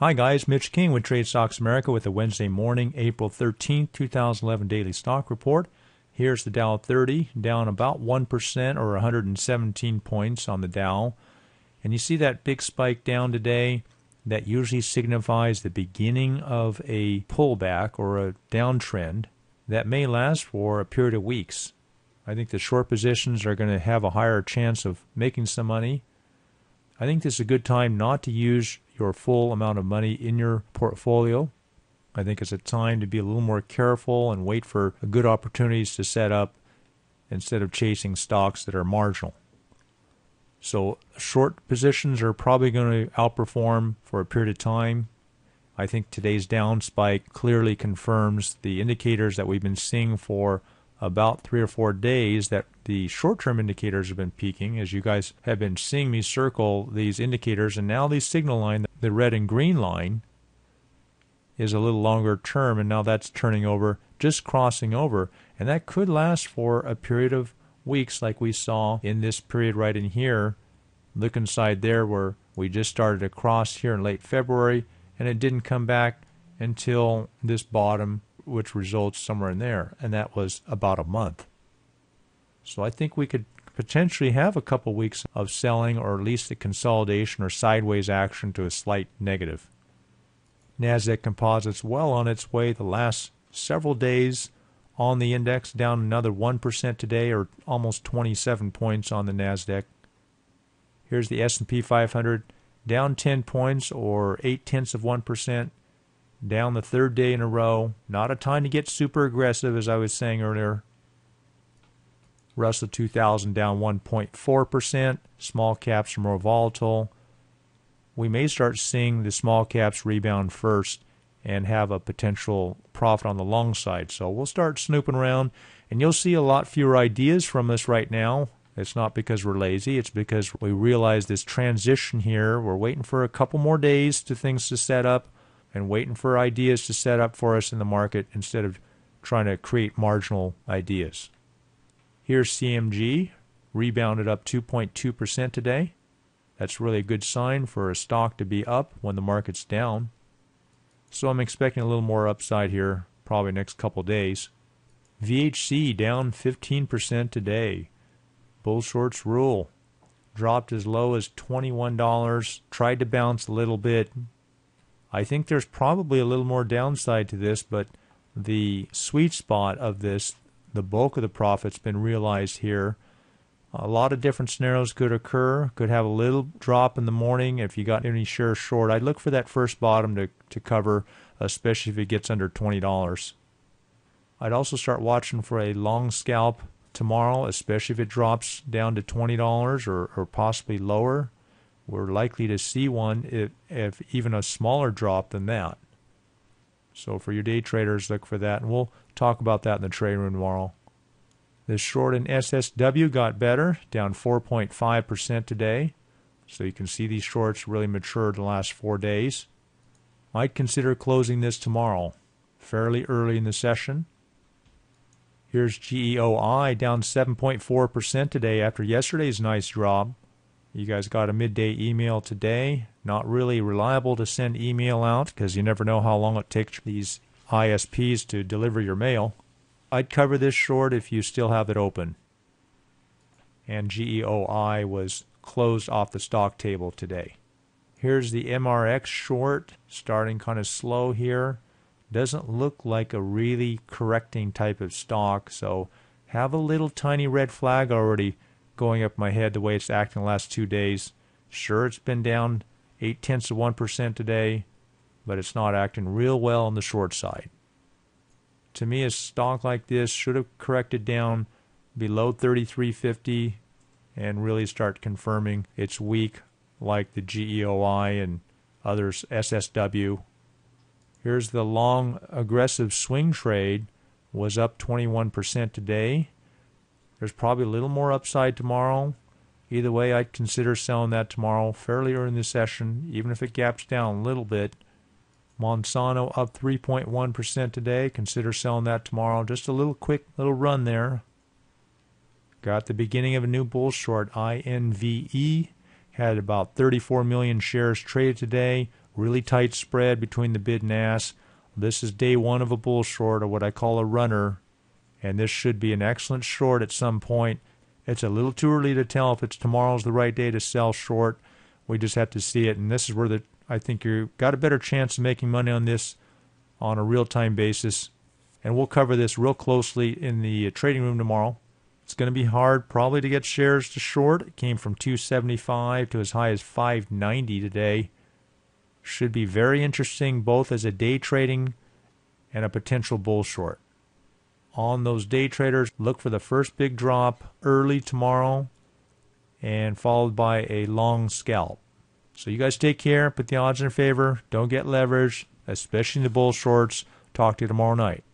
Hi guys, Mitch King with Trade Stocks America with the Wednesday morning, April 13th, 2011 daily stock report. Here's the Dow 30, down about 1% or 117 points on the Dow. And you see that big spike down today? That usually signifies the beginning of a pullback or a downtrend that may last for a period of weeks. I think the short positions are going to have a higher chance of making some money. I think this is a good time not to use your full amount of money in your portfolio. I think it's a time to be a little more careful and wait for good opportunities to set up instead of chasing stocks that are marginal. So short positions are probably going to outperform for a period of time. I think today's down spike clearly confirms the indicators that we've been seeing for about 3 or 4 days, that the short-term indicators have been peaking, as you guys have been seeing me circle these indicators, and now the signal line, the red and green line, is a little longer term, and now that's turning over, just crossing over, and that could last for a period of weeks like we saw in this period right in here. Look inside there where we just started to cross here in late February, and it didn't come back until this bottom, which results somewhere in there, and that was about a month. So I think we could potentially have a couple weeks of selling, or at least a consolidation or sideways action to a slight negative. Nasdaq Composite's well on its way the last several days on the index, down another 1% today, or almost 27 points on the Nasdaq. Here's the S&P 500, down 10 points or 0.8%, down the third day in a row. Not a time to get super aggressive, as I was saying earlier. Russell 2000 down 1.4%. Small caps are more volatile. We may start seeing the small caps rebound first and have a potential profit on the long side. So we'll start snooping around, and you'll see a lot fewer ideas from us right now. It's not because we're lazy. It's because we realize this transition here. We're waiting for a couple more days to things to set up, and waiting for ideas to set up for us in the market instead of trying to create marginal ideas. Here's CMG, rebounded up 2.2% today. That's really a good sign for a stock to be up when the market's down. So I'm expecting a little more upside here, probably next couple days. VHC down 15% today. Bull shorts rule. Dropped as low as $21, tried to bounce a little bit. I think there's probably a little more downside to this, but the sweet spot of this, the bulk of the profit's been realized here. A lot of different scenarios could occur. Could have a little drop in the morning if you got any shares short. I'd look for that first bottom to cover, especially if it gets under $20. I'd also start watching for a long scalp tomorrow, especially if it drops down to $20 or possibly lower. We're likely to see one if even a smaller drop than that. So for your day traders, look for that, and we'll talk about that in the trade room tomorrow. The short in SSW got better, down 4.5% today. So you can see these shorts really matured the last 4 days. Might consider closing this tomorrow, fairly early in the session. Here's GEOI, down 7.4% today after yesterday's nice drop. You guys got a midday email today. Not really reliable to send email out because you never know how long it takes these ISPs to deliver your mail. I'd cover this short if you still have it open. And GEOI was closed off the stock table today. Here's the MRX short, starting kind of slow here. Doesn't look like a really correcting type of stock, so have a little tiny red flag already going up my head the way it's acting the last 2 days. Sure, it's been down 0.8% today, but it's not acting real well on the short side. To me, a stock like this should have corrected down below 33.50 and really start confirming it's weak, like the GEOI and others, SSW. Here's the long aggressive swing trade, was up 21% today. There's probably a little more upside tomorrow. Either way, I'd consider selling that tomorrow fairly early in the session, even if it gaps down a little bit. Monsanto up 3.1% today. Consider selling that tomorrow. Just a little quick little run there. Got the beginning of a new bull short, INVE. Had about 34 million shares traded today. Really tight spread between the bid and ask. This is day one of a bull short, or what I call a runner, and this should be an excellent short at some point. It's a little too early to tell if it's tomorrow's the right day to sell short. We just have to see it, and this is where I think you've got a better chance of making money on this on a real-time basis. And we'll cover this real closely in the trading room tomorrow. It's going to be hard probably to get shares to short. It came from 275 to as high as 590 today. Should be very interesting both as a day trading and a potential bull short. On those day traders, look for the first big drop early tomorrow and followed by a long scalp. So you guys take care, put the odds in your favor, don't get leveraged, especially in the bull shorts. Talk to you tomorrow night.